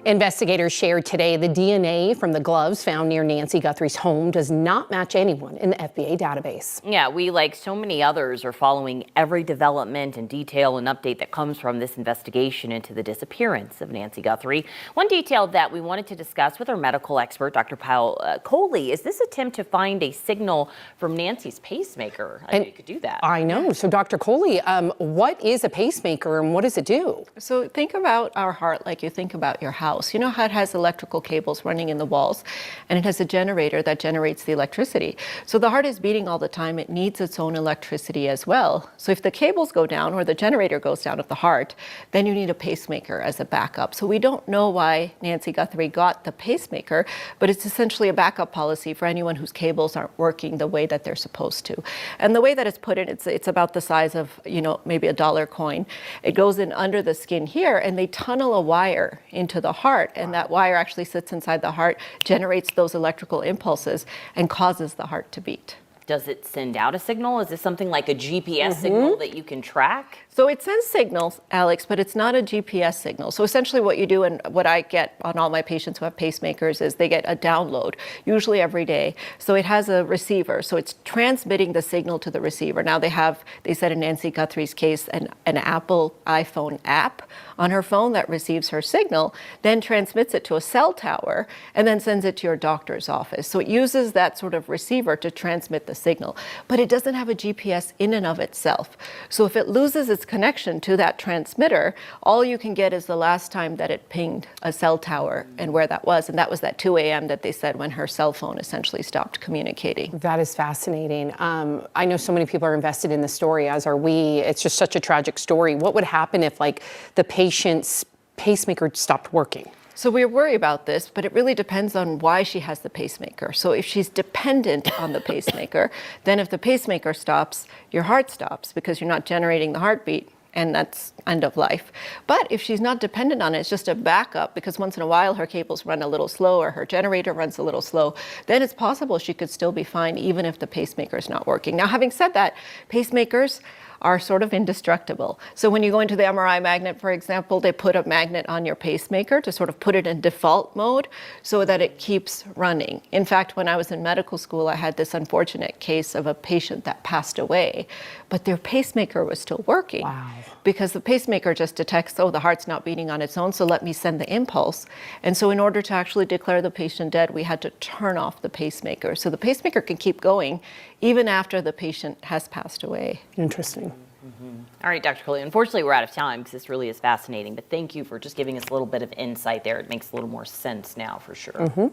Investigators shared today the DNA from the gloves found near Nancy Guthrie's home does not match anyone in the FBI database. Yeah, we, like so many others, are following every development and detail and update that comes from this investigation into the disappearance of Nancy Guthrie. One detail that we wanted to discuss with our medical expert, Dr. Paul Coley, is this attempt to find a signal from Nancy's pacemaker. I know you could do that. I know. So Dr. Coley, what is a pacemaker and what does it do? So think about our heart like you think about your house. You know how it has electrical cables running in the walls, and it has a generator that generates the electricity. So the heart is beating all the time. It needs its own electricity as well. So if the cables go down or the generator goes down of the heart, then you need a pacemaker as a backup. So we don't know why Nancy Guthrie got the pacemaker, but it's essentially a backup policy for anyone whose cables aren't working the way that they're supposed to. And the way that it's put in, it's about the size of, maybe a dollar coin. It goes in under the skin here, and they tunnel a wire into the heart, and that wire actually sits inside the heart, generates those electrical impulses, and causes the heart to beat. Does it send out a signal? Is this something like a GPS signal that you can track? So it sends signals, Alex, but it's not a GPS signal. So essentially what you do, and what I get on all my patients who have pacemakers, is they get a download, usually every day. So it has a receiver, so it's transmitting the signal to the receiver. Now they said in Nancy Guthrie's case, an Apple iPhone app on her phone that receives her signal, then transmits it to a cell tower, and then sends it to your doctor's office. So it uses that sort of receiver to transmit the signal, but it doesn't have a GPS in and of itself. So if it loses its connection to that transmitter, all you can get is the last time that it pinged a cell tower and where that was. And that was that 2 a.m. that they said when her cell phone essentially stopped communicating. That is fascinating. I know so many people are invested in the story, as are we. It's just such a tragic story. What would happen if, the patient's pacemaker stopped working? So we worry about this, but it really depends on why she has the pacemaker. So if she's dependent on the pacemaker, then if the pacemaker stops, your heart stops because you're not generating the heartbeat, and that's end of life. But if she's not dependent on it, it's just a backup because once in a while her cables run a little slow or her generator runs a little slow, then it's possible she could still be fine even if the pacemaker is not working. Now, having said that, pacemakers are sort of indestructible. So when you go into the MRI magnet, for example, they put a magnet on your pacemaker to sort of put it in default mode so that it keeps running. In fact, when I was in medical school, I had this unfortunate case of a patient that passed away, but their pacemaker was still working. Wow. Because the pacemaker just detects, oh, the heart's not beating on its own, so let me send the impulse. And so in order to actually declare the patient dead, we had to turn off the pacemaker. So the pacemaker can keep going even after the patient has passed away. Interesting. All right, Dr. Coley, unfortunately we're out of time because this really is fascinating, but thank you for just giving us a little bit of insight there. It makes a little more sense now for sure.